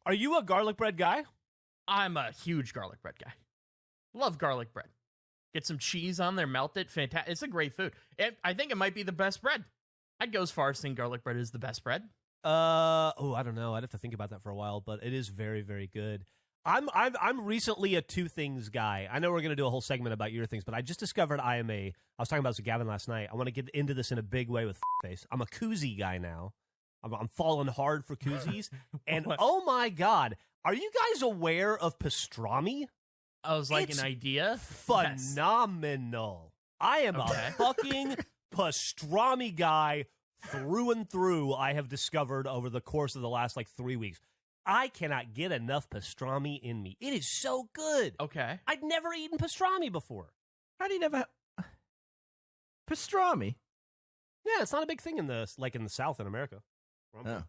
Are you a garlic bread guy? I'm a huge garlic bread guy. Love garlic bread. Get some cheese on there, melt it. Fantastic. It's a great food. I think it might be the best bread. I'd go as far as saying garlic bread is the best bread. I don't know. I'd have to think about that for a while, but it is very, very good. I'm recently a two things guy. I know we're going to do a whole segment about your things, but I just discovered I was talking about this with Gavin last night. I want to get into this in a big way with face. I'm a Koozie guy now. I'm falling hard for Koozies. And oh my God, are you guys aware of pastrami? I was like, an idea? Phenomenal. Yes. I am a fucking pastrami guy through and through, I have discovered over the course of the last 3 weeks. I cannot get enough pastrami in me. It is so good. Okay. I'd never eaten pastrami before. How do you never... Pastrami? Yeah, it's not a big thing in the South in America. Oh.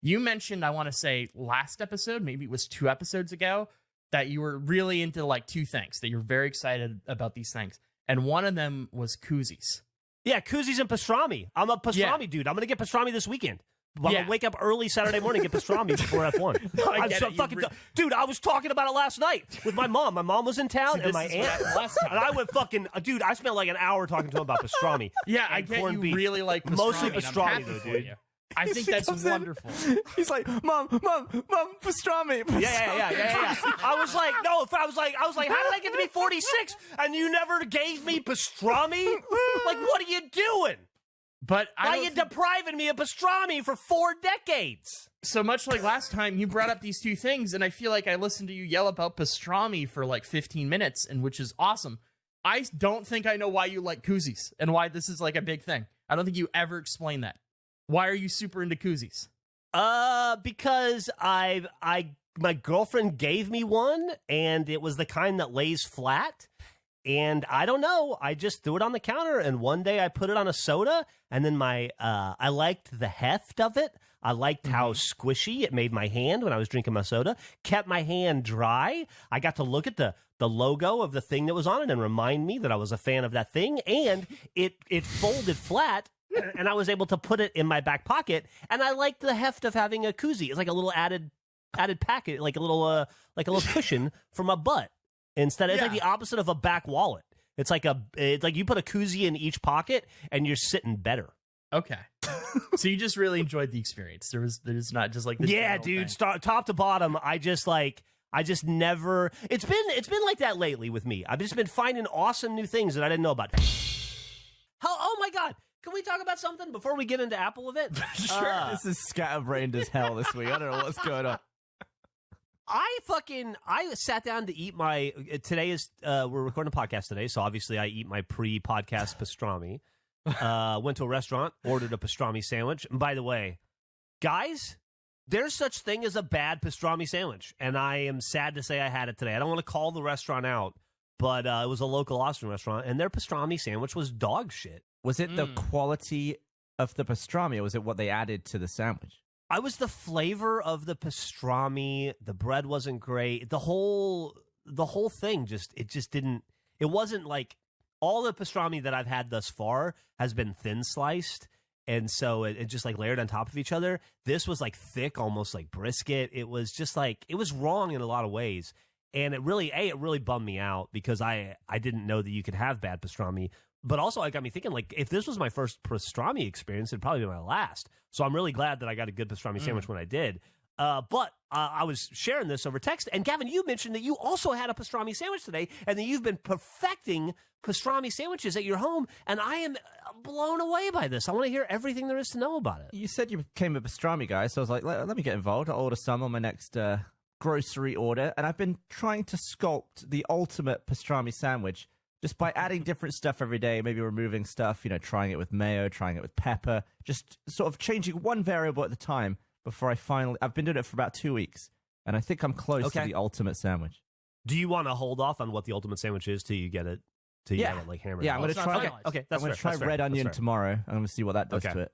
You mentioned, I want to say, last episode, maybe it was 2 episodes ago, that you were really into two things, that you're very excited about these things. And one of them was Koozies. Yeah, Koozies and pastrami. I'm a pastrami dude. I'm going to get pastrami this weekend. I'm going to wake up early Saturday morning and get pastrami before F1. I'm so fucking... Dude, I was talking about it last night with my mom. My mom was in town and my aunt. And I went fucking... Dude, I spent an hour talking to him about pastrami. Yeah, I get you beef. Really like pastrami. Mostly pastrami, though, dude. I think that's wonderful. He's like, Mom, pastrami. Yeah. I was like, how did I get to be 46 and you never gave me pastrami? What are you doing? But why are you depriving me of pastrami for 4 decades? So much like last time, you brought up these 2 things, and I feel like I listened to you yell about pastrami for 15 minutes, and which is awesome. I don't think I know why you like Koozies and why this is a big thing. I don't think you ever explained that. Why are you super into Koozies? Because my girlfriend gave me one, and it was the kind that lays flat. And I don't know, I just threw it on the counter, and one day I put it on a soda, and then I liked the heft of it. I liked how squishy it made my hand when I was drinking my soda. Kept my hand dry. I got to look at the logo of the thing that was on it and remind me that I was a fan of that thing, and it folded flat. And I was able to put it in my back pocket, and I liked the heft of having a koozie. It's like a little added packet, like a little cushion for my butt. Instead, it's like the opposite of a back wallet. It's like you put a koozie in each pocket, and you're sitting better. Okay, so you just really enjoyed the experience. There's not just this. Yeah, dude, top to bottom. I just never. It's been like that lately with me. I've just been finding awesome new things that I didn't know about. Oh my God. Can we talk about something before we get into Apple of it? Sure. This is scatterbrained as hell this week. I don't know what's going on. I sat down to eat my... Today is... we're recording a podcast today, so obviously I eat my pre-podcast pastrami. Went to a restaurant, ordered a pastrami sandwich. And by the way, guys, there's such thing as a bad pastrami sandwich. And I am sad to say I had it today. I don't want to call the restaurant out, but it was a local Austin restaurant, and their pastrami sandwich was dog shit. Was it the quality of the pastrami, or was it what they added to the sandwich? I was the flavor of the pastrami. The bread wasn't great. The whole thing it wasn't like all the pastrami that I've had thus far has been thin sliced. And so it just layered on top of each other. This was thick, almost like brisket. It was just it was wrong in a lot of ways. And it really bummed me out because I didn't know that you could have bad pastrami. But also, it got me thinking, if this was my first pastrami experience, it'd probably be my last. So I'm really glad that I got a good pastrami sandwich when I did. But I was sharing this over text, and Gavin, you mentioned that you also had a pastrami sandwich today, and that you've been perfecting pastrami sandwiches at your home, and I am blown away by this. I want to hear everything there is to know about it. You said you became a pastrami guy, so I was like, let me get involved. I'll order some on my next grocery order, and I've been trying to sculpt the ultimate pastrami sandwich just by adding different stuff every day, maybe removing stuff, trying it with mayo, trying it with pepper, just sort of changing one variable at a time before I've been doing it for about 2 weeks, and I think I'm close to the ultimate sandwich. Do you want to hold off on what the ultimate sandwich is till you get it, hammered? Yeah, I'm going to try. Okay, I'm going to try red onion tomorrow. I'm going to see what that does to it.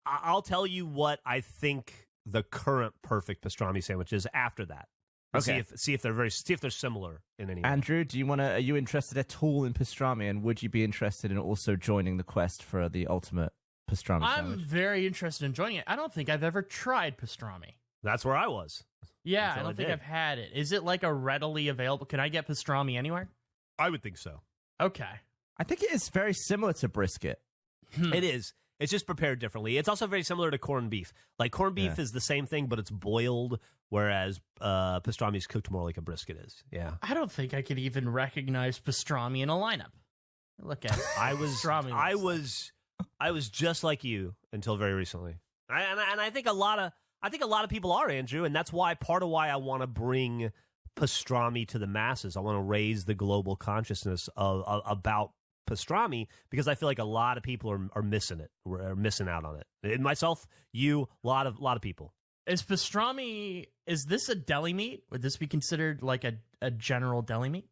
I'll tell you what I think the current perfect pastrami sandwich is after that. Okay. See if they're similar in any way. Andrew, are you interested at all in pastrami, and would you be interested in also joining the quest for the ultimate pastrami I'm sandwich. very interested in enjoying it. I don't think I've ever tried pastrami. That's where I was. Yeah, Until I I don't think did. I've had it. Is it like a readily available? Can I get pastrami anywhere? I would think so. Okay. I think it is very similar to brisket. It is. It's just prepared differently. It's also very similar to corned beef. Like corned beef is the same thing, but it's boiled, whereas pastrami is cooked more like a brisket is. Yeah. I don't think I could even recognize pastrami in a lineup. Look at it. I was Pastrami I looks was just like you until very recently. And I think a lot of people are, Andrew, and that's why I want to bring pastrami to the masses. I want to raise the global consciousness about pastrami, because I feel like a lot of people are missing it. We're missing out on it. And myself, you, a lot of people. Is pastrami, is this a deli meat? Would this be considered like a general deli meat?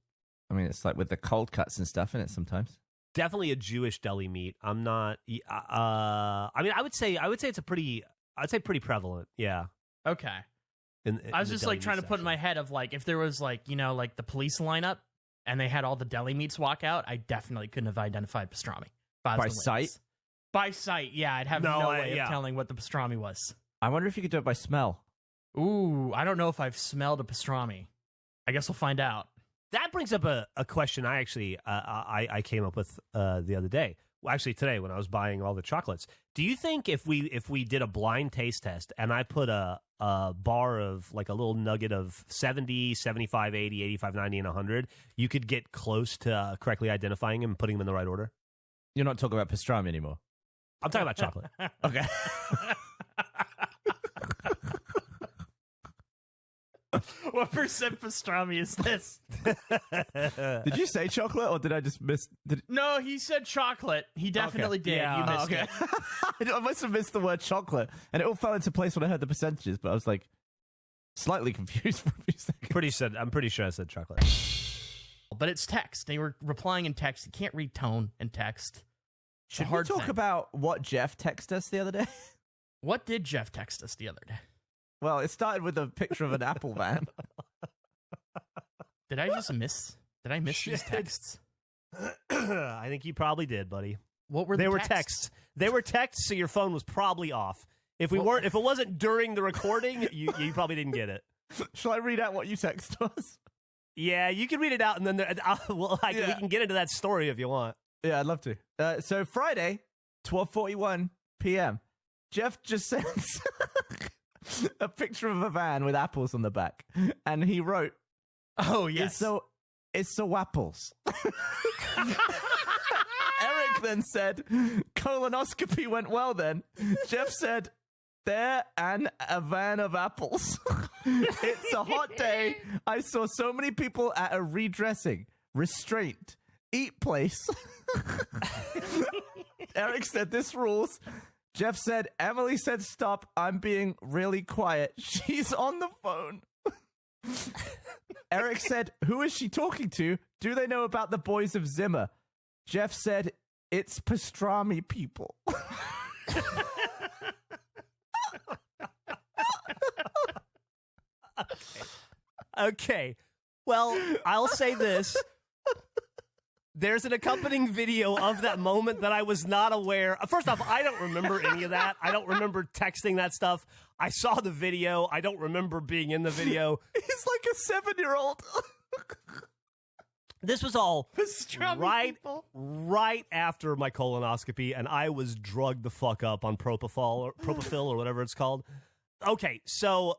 I mean, it's like with the cold cuts and stuff in it sometimes. Definitely a Jewish deli meat. I'm not. I mean, I would say it's pretty prevalent. Yeah. Okay. I was just like trying to put in my head of like, if there was like, like the police lineup and they had all the deli meats walk out, I definitely couldn't have identified pastrami. By sight? By sight, yeah. I'd have no way of telling what the pastrami was. I wonder if you could do it by smell. Ooh, I don't know if I've smelled a pastrami. I guess we'll find out. That brings up a question I actually I came up with the other day. Well, actually today when I was buying all the chocolates. Do you think if we did a blind taste test and I put a bar of like a little nugget of 70, 75, 80, 85, 90, and 100, you could get close to correctly identifying them and putting them in the right order? You're not talking about pastrami anymore. I'm talking about chocolate. Okay. What percent pastrami is this? Did you say chocolate or did I just miss? No, he said chocolate. He definitely did. Yeah. You missed it. I must have missed the word chocolate, and it all fell into place when I heard the percentages. But I was like slightly confused for a few seconds. I'm pretty sure I said chocolate. But it's text. They were replying in text. You can't read tone in text. It's a Should we hard talk thing. about what Geoff texted us the other day? What did Geoff text us the other day? Well, it started with a picture of an Apple van. Did I miss these texts? I think you probably did, buddy. What were They the were texts? texts. They were texts, so your phone was probably off. If it wasn't during the recording, you probably didn't get it. Shall I read out what you texted us? Yeah, you can read it out, and then we can get into that story if you want. Yeah, I'd love to. So Friday, 12:41 p.m. Geoff just sends a picture of a van with apples on the back, and he wrote, Oh, yes. It's so apples. Eric then said, colonoscopy went well then. Geoff said, there and a van of apples. It's a hot day. I saw so many people at a redressing, restraint, eat place. Eric said, this rules. Geoff said, Emily said, stop. I'm being really quiet. She's on the phone. Eric said, who is she talking to? Do they know about the boys of Zimmer? Geoff said, it's pastrami people. Okay. Well, I'll say this. There's an accompanying video of that moment that I was not aware. First off, I don't remember any of that. I don't remember texting that stuff. I saw the video. I don't remember being in the video. He's like a 7-year-old. This was all Pastrami people. right after my colonoscopy, and I was drugged the fuck up on propofol or whatever it's called. Okay, so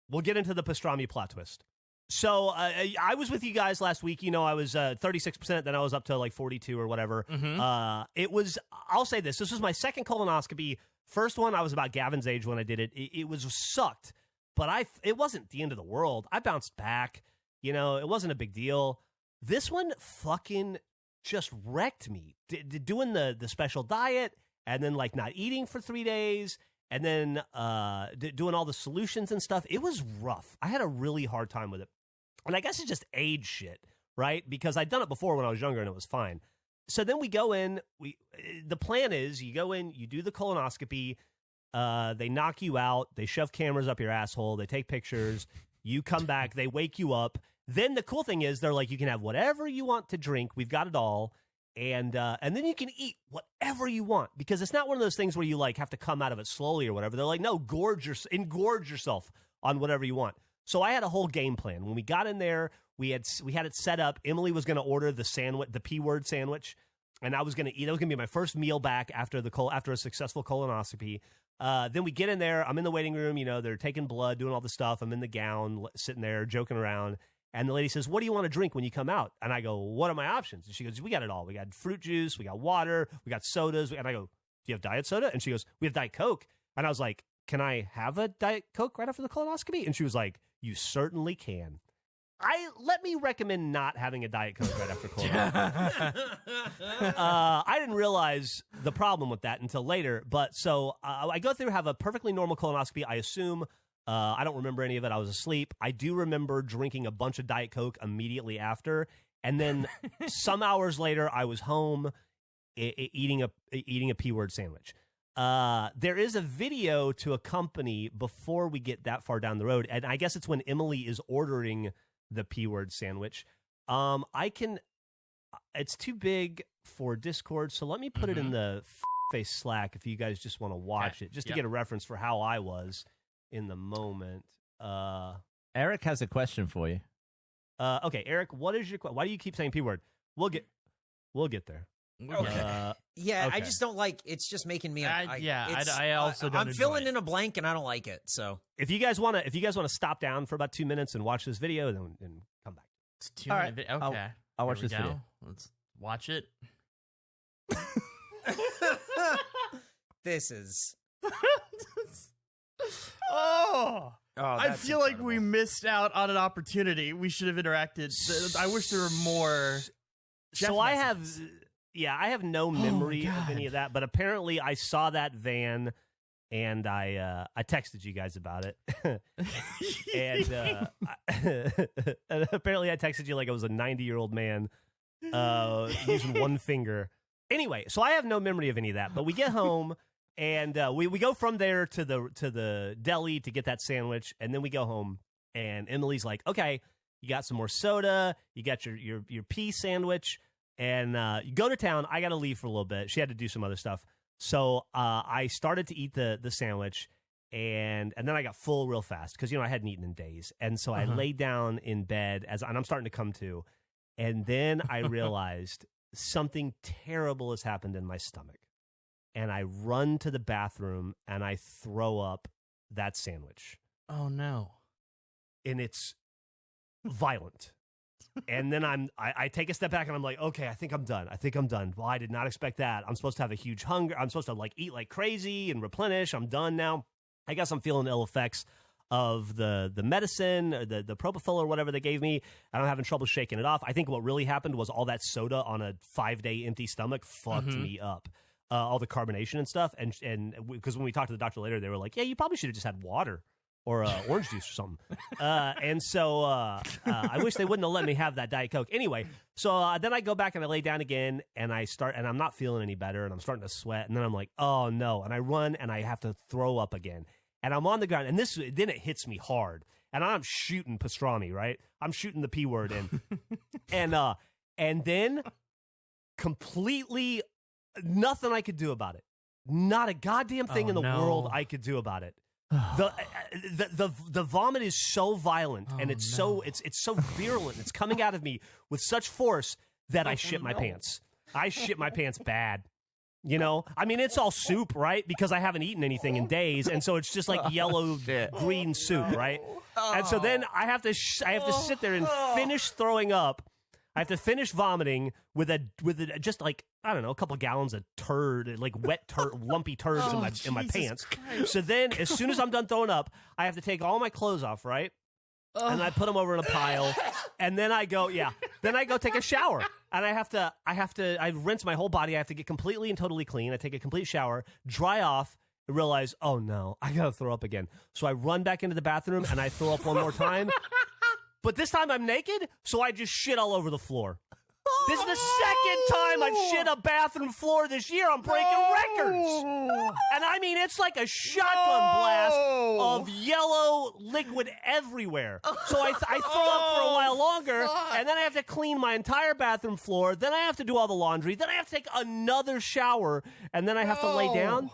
we'll get into the pastrami plot twist. So I was with you guys last week. You know, I was 36%, then I was up to like 42 or whatever. Mm-hmm. It was, I'll say this was my second colonoscopy. First one, I was about Gavin's age when I did it. It was sucked, but it wasn't the end of the world. I bounced back. You know, it wasn't a big deal. This one fucking just wrecked me. Doing the special diet and then like not eating for 3 days and then doing all the solutions and stuff. It was rough. I had a really hard time with it. And I guess it's just age shit, right? Because I'd done it before when I was younger and it was fine. So then we go in. The plan is you go in, you do the colonoscopy. They knock you out. They shove cameras up your asshole. They take pictures. You come back. They wake you up. Then the cool thing is they're like, you can have whatever you want to drink. We've got it all. And then you can eat whatever you want, because it's not one of those things where you like have to come out of it slowly or whatever. They're like, no, engorge yourself on whatever you want. So I had a whole game plan. When we got in there, we had it set up. Emily was going to order the sandwich, the P-word sandwich, and I was going to eat. That was going to be my first meal back after a successful colonoscopy. Then we get in there. I'm in the waiting room. You know, they're taking blood, doing all the stuff. I'm in the gown, sitting there, joking around. And the lady says, what do you want to drink when you come out? And I go, what are my options? And she goes, we got it all. We got fruit juice. We got water. We got sodas. And I go, do you have diet soda? And she goes, we have Diet Coke. And I was like, can I have a Diet Coke right after the colonoscopy? And she was like, you certainly can. Let me recommend not having a Diet Coke right after colonoscopy. I didn't realize the problem with that until later. But so I go through, have a perfectly normal colonoscopy. I assume, I don't remember any of it. I was asleep. I do remember drinking a bunch of Diet Coke immediately after. And then some hours later, I was home eating a P-word sandwich. There is a video to accompany before we get that far down the road. And I guess it's when Emily is ordering the P-word sandwich. It's too big for Discord, so let me put it in the face Slack if you guys just want to watch it, just to get a reference for how I was in the moment. Eric has a question for you. Okay, Eric, what is your why do you keep saying P-word? We'll get there. Okay. Okay. I just don't like. It's just making me. I also don't. I'm enjoy filling it. in a blank, and I don't like it. So if you guys want to stop down for about 2 minutes and watch this video, then come back. It's 2 minute video. Okay, I'll watch Here we this go. video. Let's watch it. this is. Oh, I that's feel like incredible. we missed out on an opportunity. We should have interacted. I wish there were more. So I have no memory of any God. of that, but apparently I saw that van and I texted you guys about it. and apparently I texted you like I was a 90-year-old man using one finger. Anyway, so I have no memory of any of that, but we get home and we go from there to the deli to get that sandwich, and then we go home and Emily's like, okay, you got some more soda, you got your pea sandwich, and you go to town. I got to leave for a little bit. She had to do some other stuff. So I started to eat the sandwich, and then I got full real fast because, I hadn't eaten in days. And so I laid down in bed, and I'm starting to come to. And then I realized something terrible has happened in my stomach. And I run to the bathroom, and I throw up that sandwich. Oh, no. And it's violent. And then I take a step back and I'm like, okay, I think I'm done. Well, I did not expect that. I'm supposed to have a huge hunger. I'm supposed to eat like crazy and replenish. I'm done now. I guess I'm feeling ill effects of the medicine or the propofol or whatever they gave me, and I'm having trouble shaking it off. I think what really happened was all that soda on a 5-day empty stomach fucked me up. All the carbonation and stuff. And because when we talked to the doctor later, they were like, yeah, you probably should have just had water or orange juice or something. And so I wish they wouldn't have let me have that Diet Coke. Anyway, so then I go back and I lay down again, and and I'm not feeling any better, and I'm starting to sweat, and then I'm like, oh no, and I run and I have to throw up again. And I'm on the ground, and then it hits me hard, and I'm shooting pastrami, right? I'm shooting the P word in. And then completely nothing I could do about it. Not a goddamn thing in the world I could do about it. The vomit is so violent, and it's so virulent. It's coming out of me with such force that I shit my pants. I shit my pants bad. I mean, it's all soup, right? Because I haven't eaten anything in days, and so it's just like yellow green soup, right? And so then I have to sit there and finish throwing up. I have to finish vomiting with just like, I don't know, a couple of gallons of turd, like wet lumpy turds in my pants. Christ. So then, as soon as I'm done throwing up, I have to take all my clothes off, right? And I put them over in a pile, and then I go take a shower, and I rinse my whole body. I have to get completely and totally clean. I take a complete shower, dry off, and realize, oh no, I gotta throw up again. So I run back into the bathroom and I throw up one more time. But this time I'm naked, so I just shit all over the floor. This is the second time I've shit a bathroom floor this year. I'm breaking records. And I mean, it's like a shotgun blast of yellow also liquid everywhere. So I throw up for a while longer, and then I have to clean my entire bathroom floor. Then I have to do all the laundry. Then I have to take another shower, and then I have to lay down.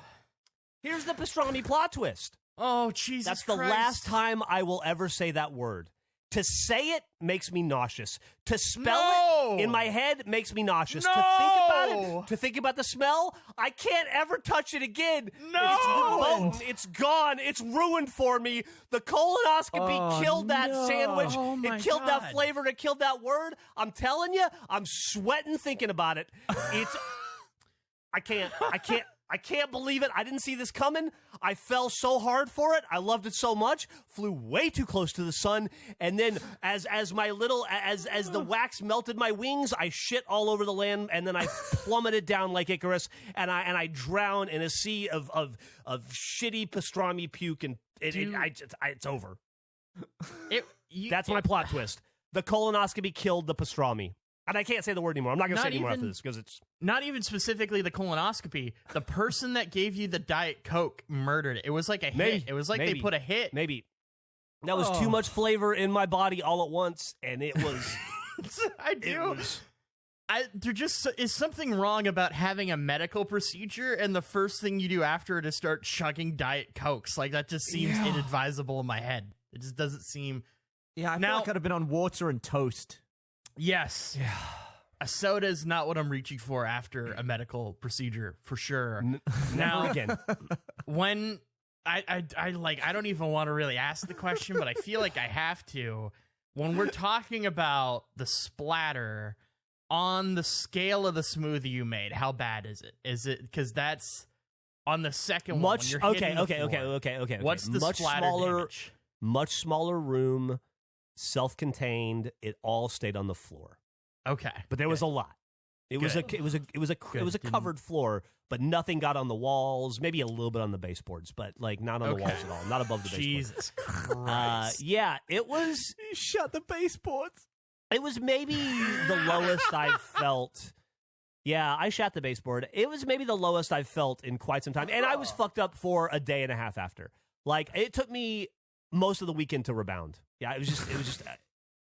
Here's the pastrami plot twist. Oh, Jesus That's the Christ. last time I will ever say that word. To say it makes me nauseous. To spell it in my head makes me nauseous. To think about it, to think about the smell, I can't ever touch it again. No! It's verboten. It's gone. It's ruined for me. The colonoscopy killed that sandwich. Oh, my it killed God. that flavor. It killed that word. I'm telling you, I'm sweating thinking about it. It's... I can't believe it. I didn't see this coming. I fell so hard for it. I loved it so much. Flew way too close to the sun. And then as the wax melted my wings, I shit all over the land, and then I plummeted down like Icarus, and I drowned in a sea of shitty pastrami puke, and it's over. That's my plot twist. The colonoscopy killed the pastrami. And I can't say the word anymore. I'm not going to say it anymore after this because it's... Not even specifically the colonoscopy. The person that gave you the Diet Coke murdered it. It was like a hit. It was like they put a hit. Maybe. That was too much flavor in my body all at once, and it was... There just is something wrong about having a medical procedure, and the first thing you do after it is start chugging Diet Cokes. Like, that just seems inadvisable in my head. It just doesn't seem... Yeah, I feel like I'd have been on water and toast. Yes. Yeah. A soda is not what I'm reaching for after a medical procedure, for sure. Never again. When I don't even want to really ask the question, but I feel like I have to. When we're talking about the splatter on the scale of the smoothie you made, how bad is it? Is it because that's on the second one? When you're hitting the floor. What's the splatter damage? Much smaller room. Self-contained, it all stayed on the floor. Okay, but there was a lot. It was a covered floor, but nothing got on the walls. Maybe a little bit on the baseboards, but like not on the walls at all. Not above the baseboards. Jesus Christ! Yeah, it was. You shut the baseboards. It was maybe the lowest I've felt. Yeah, I shat the baseboard. It was maybe the lowest I've felt in quite some time, and I was fucked up for a day and a half after. Like it took me most of the weekend to rebound. Yeah, it was just,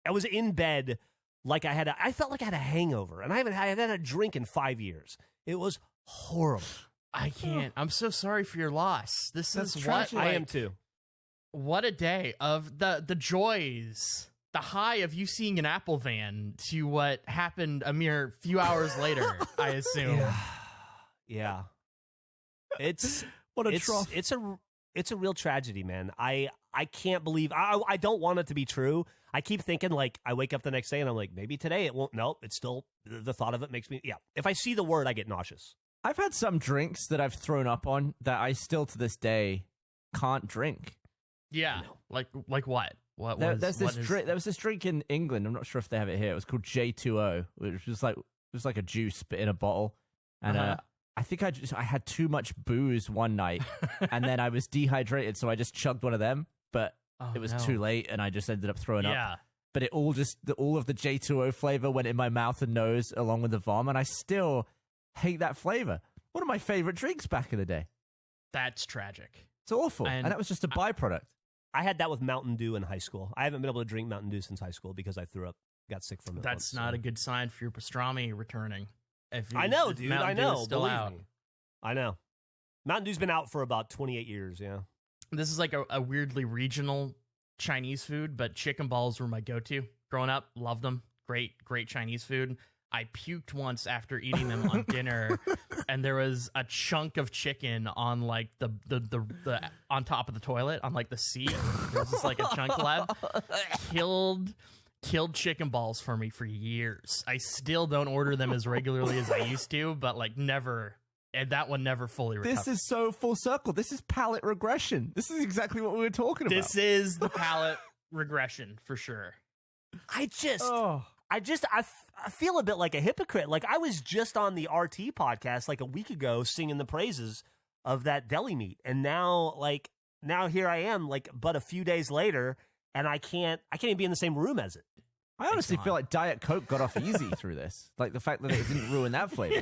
I was in bed like I felt like I had a hangover, and I haven't had a drink in 5 years. It was horrible. I can't. I'm so sorry for your loss. That's what tragic. I am too. What a day of the joys, the high of you seeing an Apple van to what happened a mere few hours later, I assume. Yeah. It's what a trough. It's a real tragedy, man. I can't believe I don't want it to be true. I keep thinking like I wake up the next day and I'm like, maybe today it won't. Nope, it's still the thought of it makes me if I see the word I get nauseous. I've had some drinks that I've thrown up on that I still to this day can't drink. Yeah. Like what? There was this drink in England, I'm not sure if they have it here. It was called J2O, which was like a juice but in a bottle. And I think I had too much booze one night, and then I was dehydrated, so I just chugged one of them. But it was too late, and I just ended up throwing up. But all of the J2O flavor went in my mouth and nose along with the vom, and I still hate that flavor. One of my favorite drinks back in the day. That's tragic. It's awful, and that was just a byproduct. I had that with Mountain Dew in high school. I haven't been able to drink Mountain Dew since high school because I threw up, got sick from it. That's not a good sign for your pastrami returning. I know, dude. Mountain I know. Dew is still out. Me. I know. Mountain Dew's been out for about 28 years, yeah. This is like a weirdly regional Chinese food, but chicken balls were my go-to. Growing up, loved them. Great Chinese food. I puked once after eating them on dinner, and there was a chunk of chicken on like the on top of the toilet on like the seat. There was just like a chunk left. Killed chicken balls for me for years. I still don't order them as regularly as I used to, but like never. And that one never fully recovered. This is so full circle. This is palate regression. This is exactly what we were talking about. This is the palate regression for sure. I feel a bit like a hypocrite. Like I was just on the RT podcast like a week ago singing the praises of that deli meat. And now here I am like but a few days later and I can't even be in the same room as it. I honestly feel like Diet Coke got off easy through this. Like the fact that it didn't ruin that flavor.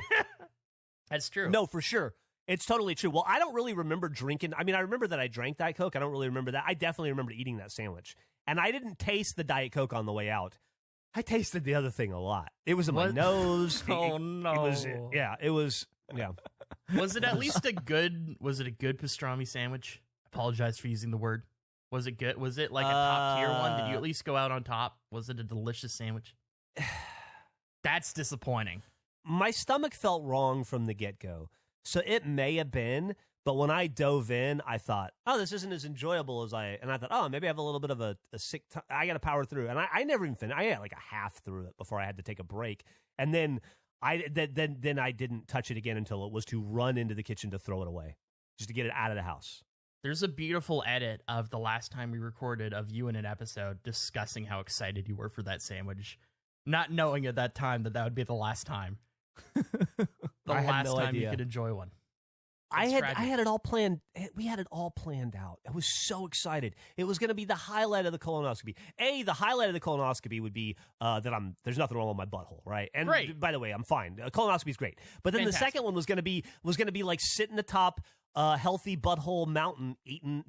That's true. No, for sure. It's totally true. Well, I don't really remember drinking. I mean, I remember that I drank Diet Coke. I don't really remember that. I definitely remember eating that sandwich. And I didn't taste the Diet Coke on the way out. I tasted the other thing a lot. It was in my nose. Oh, no. It was, yeah. Was it at least a good pastrami sandwich? Apologize for using the word. Was it good? Was it like a top tier one? Did you at least go out on top? Was it a delicious sandwich? That's disappointing. My stomach felt wrong from the get-go. So it may have been, but when I dove in, I thought, oh, this isn't as enjoyable as and I thought, oh, maybe I have a little bit of a sick time. I got to power through. And I never even finished. I had like a half through it before I had to take a break. And then I didn't touch it again until it was to run into the kitchen to throw it away, just to get it out of the house. There's a beautiful edit of the last time we recorded of you in an episode discussing how excited you were for that sandwich, not knowing at that time that would be the last time. I had no time idea. you could enjoy one. I had it all planned. We had it all planned out. I was so excited. It was going to be the highlight of the colonoscopy. The highlight of the colonoscopy would be that there's nothing wrong with my butthole, right? And great. By the way, I'm fine. Colonoscopy is great. But then Fantastic. The second one was going to be like sitting atop healthy butthole mountain,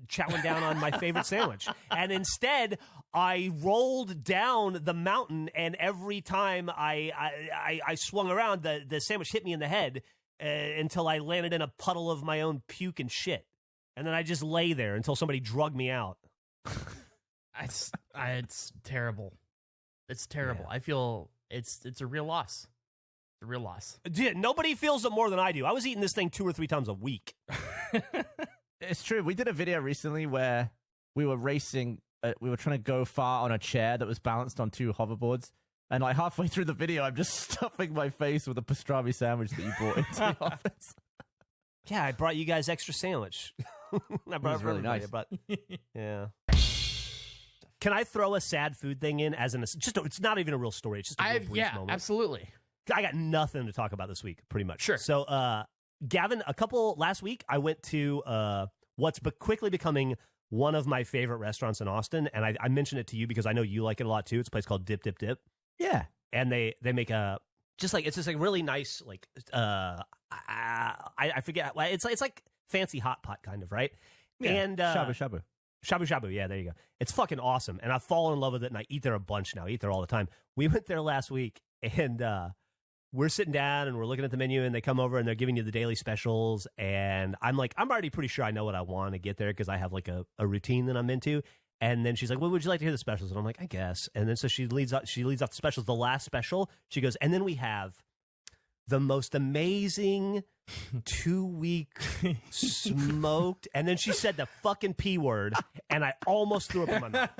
chowing down on my favorite sandwich. And instead, I rolled down the mountain, and every time I swung around, the sandwich hit me in the head. Until I landed in a puddle of my own puke and shit. And then I just lay there until somebody drugged me out. It's terrible. It's terrible. Yeah. I feel it's a real loss. It's a real loss. Dude, nobody feels it more than I do. I was eating this thing 2 or 3 times a week. It's true. We did a video recently where we were racing. We were trying to go far on a chair that was balanced on 2 hoverboards. And like halfway through the video, I'm just stuffing my face with a pastrami sandwich that you brought into the office. Yeah, I brought you guys extra sandwich. I brought It was really nice. Yeah. Can I throw a sad food thing in as it's not even a real story. It's just a real brief moment. Absolutely. I got nothing to talk about this week, pretty much. Sure. So, Gavin, last week, I went to what's quickly becoming one of my favorite restaurants in Austin, and I mentioned it to you because I know you like it a lot too. It's a place called Dip Dip Dip. Yeah. And they make it's just like really nice, like I forget, it's like fancy hot pot kind of, right? Yeah. And shabu shabu. Shabu shabu, yeah, there you go. It's fucking awesome, and I've fallen in love with it, and I eat there a bunch now. I eat there all the time. We went there last week, and we're sitting down, and we're looking at the menu, and they come over, and they're giving you the daily specials, and I'm already pretty sure I know what I want to get there because I have like a routine that I'm into. And then she's like, well, would you like to hear the specials? And I'm like, I guess. And then so she leads off the specials. The last special, she goes, and then we have the most amazing 2-week smoked. And then she said the fucking P word, and I almost threw up in my mouth.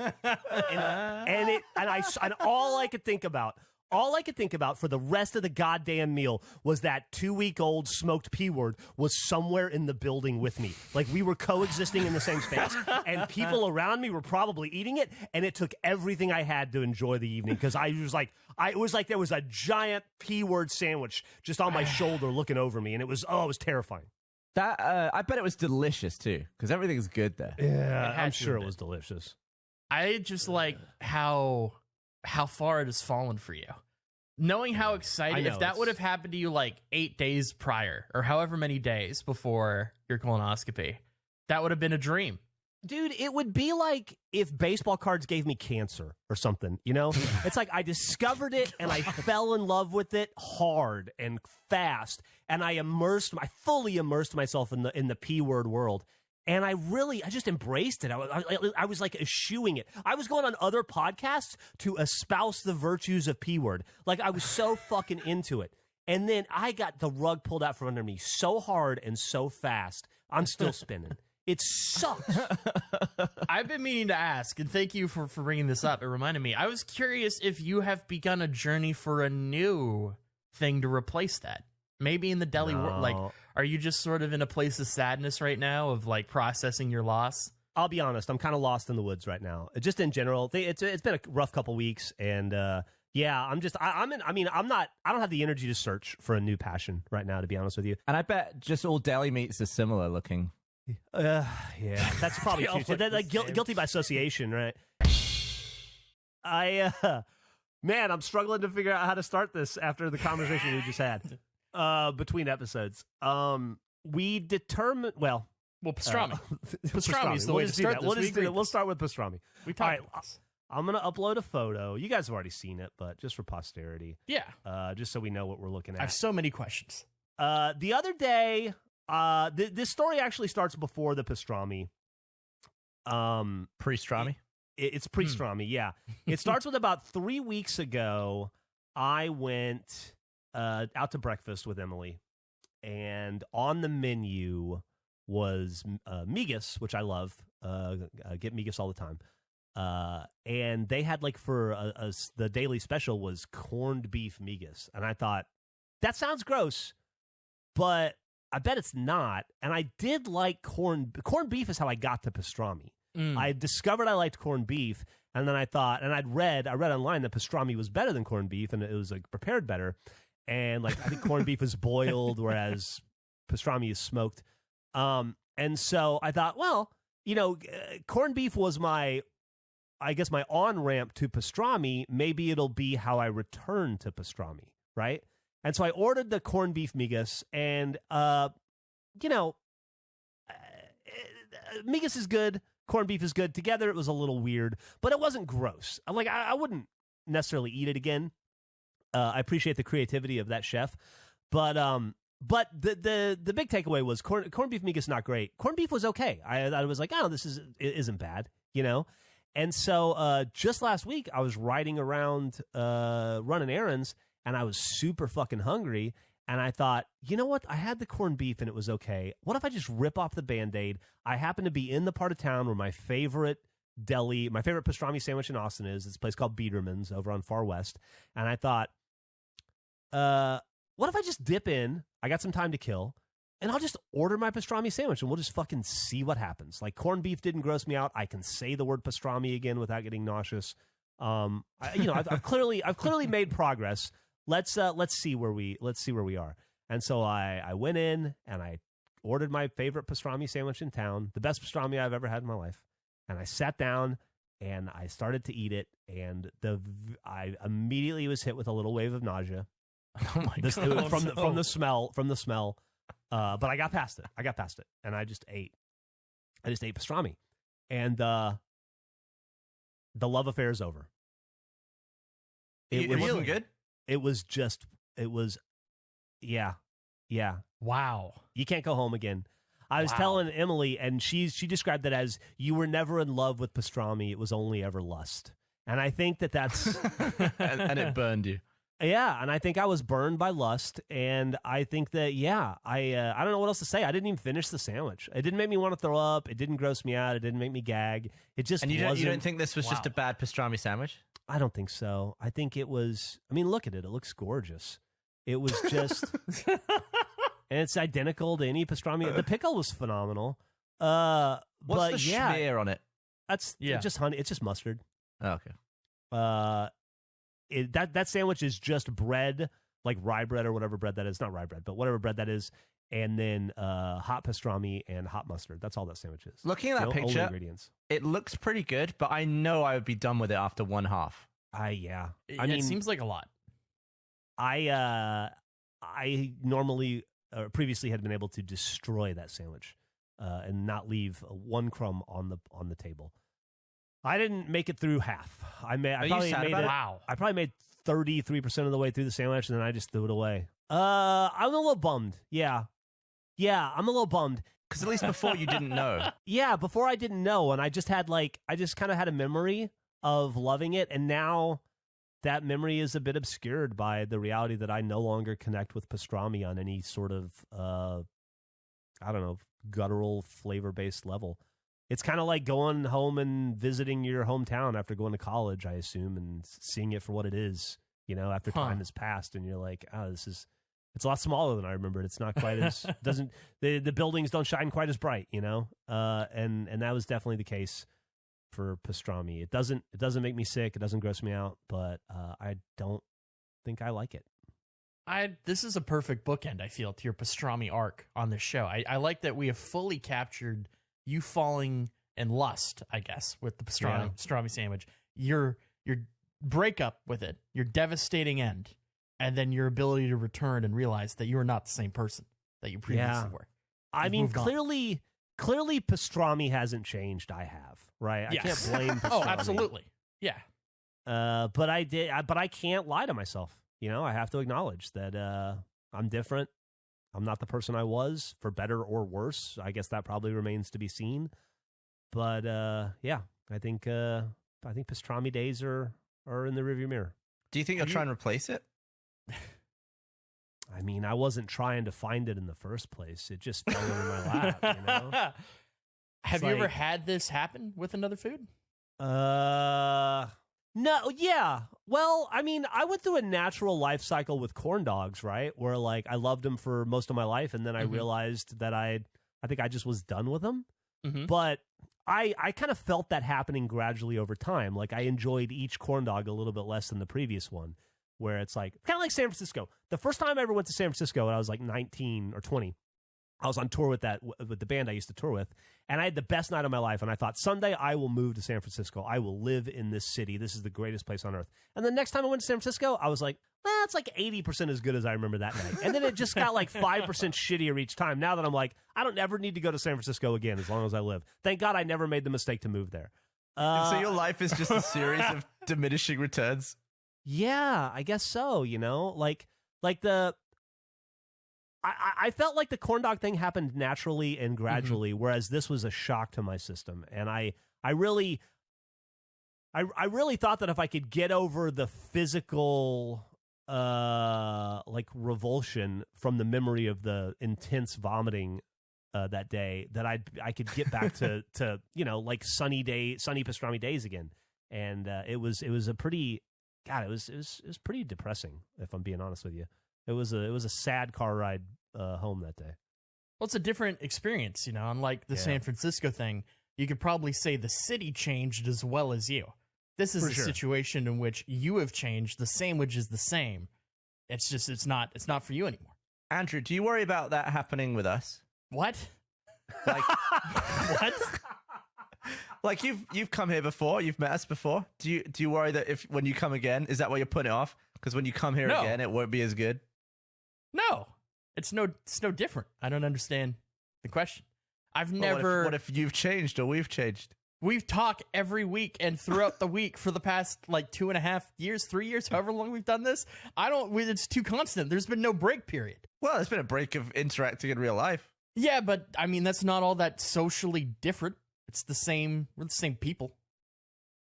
And all I could think about for the rest of the goddamn meal was that 2-week-old smoked P word was somewhere in the building with me. Like we were coexisting in the same space, and people around me were probably eating it, and it took everything I had to enjoy the evening because it was like there was a giant P word sandwich just on my shoulder looking over me, and it was terrifying. That I bet it was delicious too because everything's good there. Yeah, I'm sure it was delicious. I just like how far it has fallen for you. Knowing how excited, if that would have happened to you like 8 days prior or however many days before your colonoscopy, that would have been a dream. Dude, it would be like if baseball cards gave me cancer or something, you know? It's like I discovered it and I fell in love with it hard and fast, and I fully immersed myself in the P word world. And I just embraced it. I was like eschewing it. I was going on other podcasts to espouse the virtues of P word. Like I was so fucking into it. And then I got the rug pulled out from under me so hard and so fast. I'm still spinning. It sucks. I've been meaning to ask, and thank you for bringing this up. It reminded me. I was curious if you have begun a journey for a new thing to replace that. Maybe in the deli world, like, are you just sort of in a place of sadness right now of like processing your loss? I'll be honest, I'm kind of lost in the woods right now. Just in general, it's been a rough couple weeks, and yeah, I don't have the energy to search for a new passion right now, to be honest with you. And I bet just all deli meats are similar looking. Yeah, that's probably true. Like guilty by association, right? Man, I'm struggling to figure out how to start this after the conversation we just had between episodes. we determined. Well, pastrami. Pastrami is the way to start this. We'll start with pastrami. We talked about this. I'm gonna upload a photo. You guys have already seen it, but just for posterity. Yeah. Just so we know what we're looking at. I have so many questions. The other day, this story actually starts before the pastrami. Pre-strami? It's pre-strami, yeah. It starts with about 3 weeks ago, I went out to breakfast with Emily, and on the menu was migas, which I love. Get migas all the time. And they had, like, for the daily special was corned beef migas. And I thought, that sounds gross, but I bet it's not. And I did like corned beef is how I got to pastrami. I discovered I liked corned beef, and then I thought, and I read online that pastrami was better than corned beef, and it was like prepared better. And like I think corned beef is boiled, whereas pastrami is smoked. And so I thought, well, corned beef was my on-ramp to pastrami. Maybe it'll be how I return to pastrami, right? And so I ordered the corned beef migas, and migas is good. Corned beef is good. Together, it was a little weird, but it wasn't gross. Like, I wouldn't necessarily eat it again. I appreciate the creativity of that chef, but the big takeaway was corned beef migas not great. Corned beef was okay. I was like, this isn't bad, And so just last week, I was riding around running errands, and I was super fucking hungry. And I thought, you know what? I had the corned beef and it was okay. What if I just rip off the Band-Aid? I happen to be in the part of town where my favorite deli, my favorite pastrami sandwich in Austin is. It's a place called Biederman's over on Far West. And I thought, what if I just dip in? I got some time to kill, and I'll just order my pastrami sandwich, and we'll just fucking see what happens. Like, corned beef didn't gross me out. I can say the word pastrami again without getting nauseous. I've clearly made progress. Let's see where we are. And so I went in and I ordered my favorite pastrami sandwich in town, the best pastrami I've ever had in my life. And I sat down and I started to eat it, and I immediately was hit with a little wave of nausea. Oh my god! From the smell. But I got past it, and I just ate pastrami, and the love affair is over. It wasn't good. Yeah. Wow. You can't go home again. I was telling Emily, and she described it as, you were never in love with pastrami. It was only ever lust. And I think that's... and it burned you. Yeah, and I think I was burned by lust, and I think that, I don't know what else to say. I didn't even finish the sandwich. It didn't make me want to throw up. It didn't gross me out. It didn't make me gag. It just wasn't... And you don't think this was just a bad pastrami sandwich? I don't think so. I think it was... I mean, look at it. It looks gorgeous. It was just... and it's identical to any pastrami. The pickle was phenomenal. What's the schmear on it? That's just honey. It's just mustard. Oh, okay. That sandwich is just bread, like rye bread or whatever bread that is. Not rye bread, but whatever bread that is. And then hot pastrami and hot mustard. That's all that sandwich is. Looking at that picture, only ingredients. It looks pretty good, but I know I would be done with it after one half. I mean, it seems like a lot. I normally previously had been able to destroy that sandwich and not leave one crumb on the table. I didn't make it through half. I probably made 33% of the way through the sandwich, and then I just threw it away. I'm a little bummed. Yeah, I'm a little bummed. Because at least before you didn't know. Yeah, before I didn't know, and I just kind of had a memory of loving it, and now that memory is a bit obscured by the reality that I no longer connect with pastrami on any sort of, guttural flavor-based level. It's kind of like going home and visiting your hometown after going to college, I assume, and seeing it for what it is, after time has passed, and you're like, it's a lot smaller than I remembered. It's not quite as, the buildings don't shine quite as bright, and that was definitely the case for pastrami. It doesn't make me sick. It doesn't gross me out, but I don't think I like it. This is a perfect bookend, I feel, to your pastrami arc on this show. I like that we have fully captured you falling in lust, I guess, with the pastrami sandwich. Your breakup with it, your devastating end, and then your ability to return and realize that you are not the same person that you previously were. I You've mean, moved on. clearly pastrami hasn't changed. I have, right? Yes. I can't blame pastrami. Oh, absolutely. Yeah. But I can't lie to myself. You know, I have to acknowledge that I'm different. I'm not the person I was, for better or worse. I guess that probably remains to be seen. But yeah, I think pastrami days are in the rearview mirror. Do you think you'll try and replace it? I mean, I wasn't trying to find it in the first place. It just fell into my lap, you know? Have you like- ever had this happen with another food? No, yeah. Well, I mean, I went through a natural life cycle with corn dogs, right? Where like I loved them for most of my life, and then I realized that I think I just was done with them. Mhm. But I kind of felt that happening gradually over time. Like I enjoyed each corn dog a little bit less than the previous one, where it's like kind of like San Francisco. The first time I ever went to San Francisco, I was like 19 or 20. I was on tour with the band I used to tour with, and I had the best night of my life. And I thought, someday I will move to San Francisco. I will live in this city. This is the greatest place on earth. And the next time I went to San Francisco, I was like, well, it's like 80% as good as I remember that night. And then it just got like 5% shittier each time. Now that I'm like, I don't ever need to go to San Francisco again as long as I live. Thank God I never made the mistake to move there. And so your life is just a series of diminishing returns. Yeah, I guess so. You know, like the. I felt like the corn dog thing happened naturally and gradually, whereas this was a shock to my system. And I really thought that if I could get over the physical like revulsion from the memory of the intense vomiting that day, that I could get back to you know, like sunny pastrami days again. And it was a pretty, God, it was pretty depressing, if I'm being honest with you. It was a sad car ride home that day. Well, it's a different experience, you know. Unlike the San Francisco thing, you could probably say the city changed as well as you. This is a situation in which you have changed. The sandwich is the same. It's just it's not for you anymore. Andrew, do you worry about that happening with us? What? Like, What? like you've come here before, you've met us before. Do you worry that if when you come again, is that why you're putting it off? Because when you come here No. again, it won't be as good. No. It's no different. I don't understand the question. I've never. What if you've changed or we've changed? We've talked every week and throughout the week for the past like 2.5 years, 3 years, however long we've done this. It's too constant. There's been no break period. Well, there's been a break of interacting in real life. Yeah, but I mean, that's not all that socially different. It's the same. We're the same people.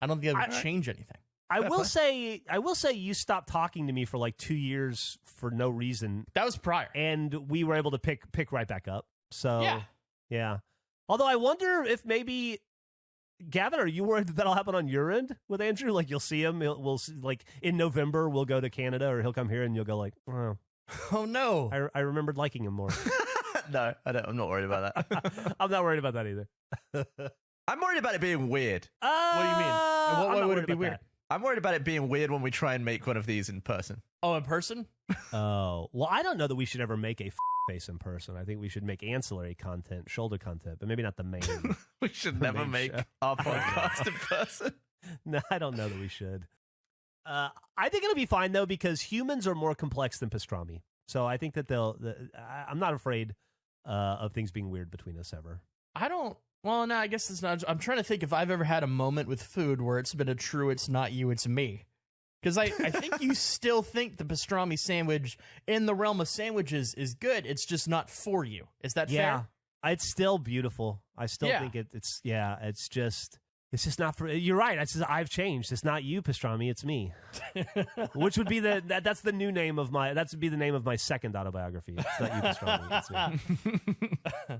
I don't think it would change anything. I will say you stopped talking to me for like 2 years for no reason, That was prior. and we were able to pick right back up. So Yeah. Although I wonder if maybe, Gavin, are you worried that that'll happen on your end with Andrew? Like you'll see him, we'll see, like in November we'll go to Canada, or he'll come here and you'll go like, oh, Oh no. I remembered liking him more. No, I'm not worried about that. I'm not worried about that either. I'm worried about it being weird. What do you mean? And what I'm not would worried it be about weird? that. I'm worried about it being weird when we try and make one of these in person. Oh, in person? Oh, well, I don't know that we should ever make a face in person. I think we should make ancillary content, shoulder content, but maybe not the main. We should never Main make show. our podcast in person. No, I don't know that we should. I think it'll be fine though, because humans are more complex than pastrami. So I think that I'm not afraid of things being weird between us ever. I don't. Well, no, I guess it's not. I'm trying to think if I've ever had a moment with food where it's been a true "it's not you, it's me." Because I think you still think the pastrami sandwich in the realm of sandwiches is good. It's just not for you. Is that fair? It's still beautiful. I still think it's just not for. You're right. I've changed. It's not you, pastrami. It's me. Which would be that's the new name of my. That would be the name of my second autobiography. It's not you, pastrami. It's me.